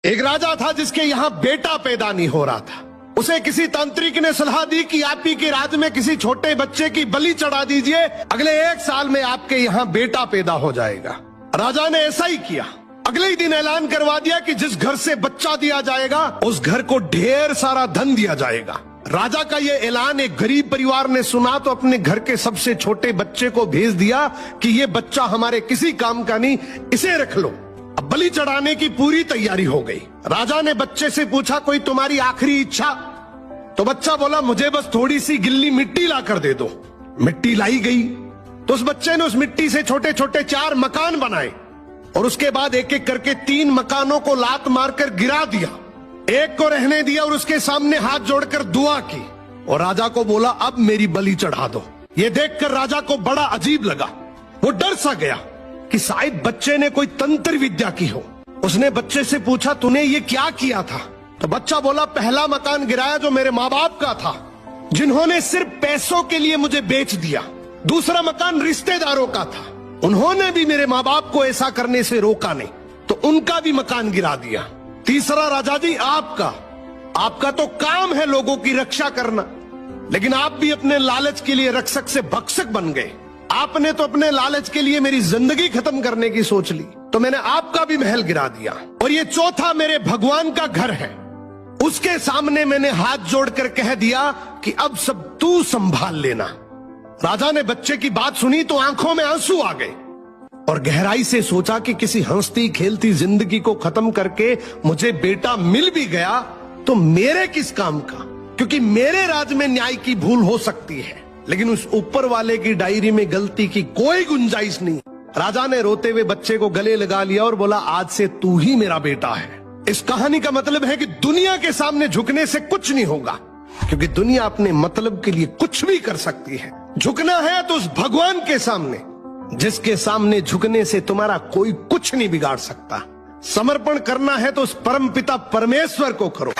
एक राजा था जिसके यहाँ बेटा पैदा नहीं हो रहा था। उसे किसी तांत्रिक ने सलाह दी कि आप ही के राज्य में किसी छोटे बच्चे की बलि चढ़ा दीजिए, अगले 1 साल में आपके यहाँ बेटा पैदा हो जाएगा। राजा ने ऐसा ही किया। अगले ही दिन ऐलान करवा दिया कि जिस घर से बच्चा दिया जाएगा उस घर को ढेर सारा धन दिया जाएगा। राजा का ये ऐलान एक गरीब परिवार ने सुना तो अपने घर के सबसे छोटे बच्चे को भेज दिया कि ये बच्चा हमारे किसी काम का नहीं, इसे रख लो। अब बलि चढ़ाने की पूरी तैयारी हो गई। राजा ने बच्चे से पूछा, कोई तुम्हारी आखिरी इच्छा? तो बच्चा बोला, मुझे बस थोड़ी सी गिल्ली मिट्टी ला कर दे दो। मिट्टी लाई गई तो उस बच्चे ने उस मिट्टी से छोटे छोटे 4 मकान बनाए और उसके बाद एक एक करके 3 मकानों को लात मारकर गिरा दिया। एक को रहने दिया और उसके सामने हाथ जोड़कर दुआ की और राजा को बोला, अब मेरी बलि चढ़ा दो। ये देखकर राजा को बड़ा अजीब लगा। वो डर सा गया कि शायद बच्चे ने कोई तंत्र विद्या की हो। उसने बच्चे से पूछा, तूने ये क्या किया था? तो बच्चा बोला, पहला मकान गिराया जो मेरे माँ बाप का था, जिन्होंने सिर्फ पैसों के लिए मुझे बेच दिया। दूसरा मकान रिश्तेदारों का था, उन्होंने भी मेरे माँ बाप को ऐसा करने से रोका नहीं, तो उनका भी मकान गिरा दिया। तीसरा राजा जी आपका तो काम है लोगों की रक्षा करना, लेकिन आप भी अपने लालच के लिए रक्षक से भक्षक बन गए। आपने तो अपने लालच के लिए मेरी जिंदगी खत्म करने की सोच ली, तो मैंने आपका भी महल गिरा दिया। और ये चौथा मेरे भगवान का घर है, उसके सामने मैंने हाथ जोड़कर कह दिया कि अब सब तू संभाल लेना। राजा ने बच्चे की बात सुनी तो आंखों में आंसू आ गए और गहराई से सोचा कि किसी हंसती खेलती जिंदगी को खत्म करके मुझे बेटा मिल भी गया तो मेरे किस काम का, क्योंकि मेरे राज में न्याय की भूल हो सकती है लेकिन उस ऊपर वाले की डायरी में गलती की कोई गुंजाइश नहीं। राजा ने रोते हुए बच्चे को गले लगा लिया और बोला, आज से तू ही मेरा बेटा है। इस कहानी का मतलब है कि दुनिया के सामने झुकने से कुछ नहीं होगा, क्योंकि दुनिया अपने मतलब के लिए कुछ भी कर सकती है। झुकना है तो उस भगवान के सामने, जिसके सामने झुकने से तुम्हारा कोई कुछ नहीं बिगाड़ सकता। समर्पण करना है तो उस परमपिता परमेश्वर को करो।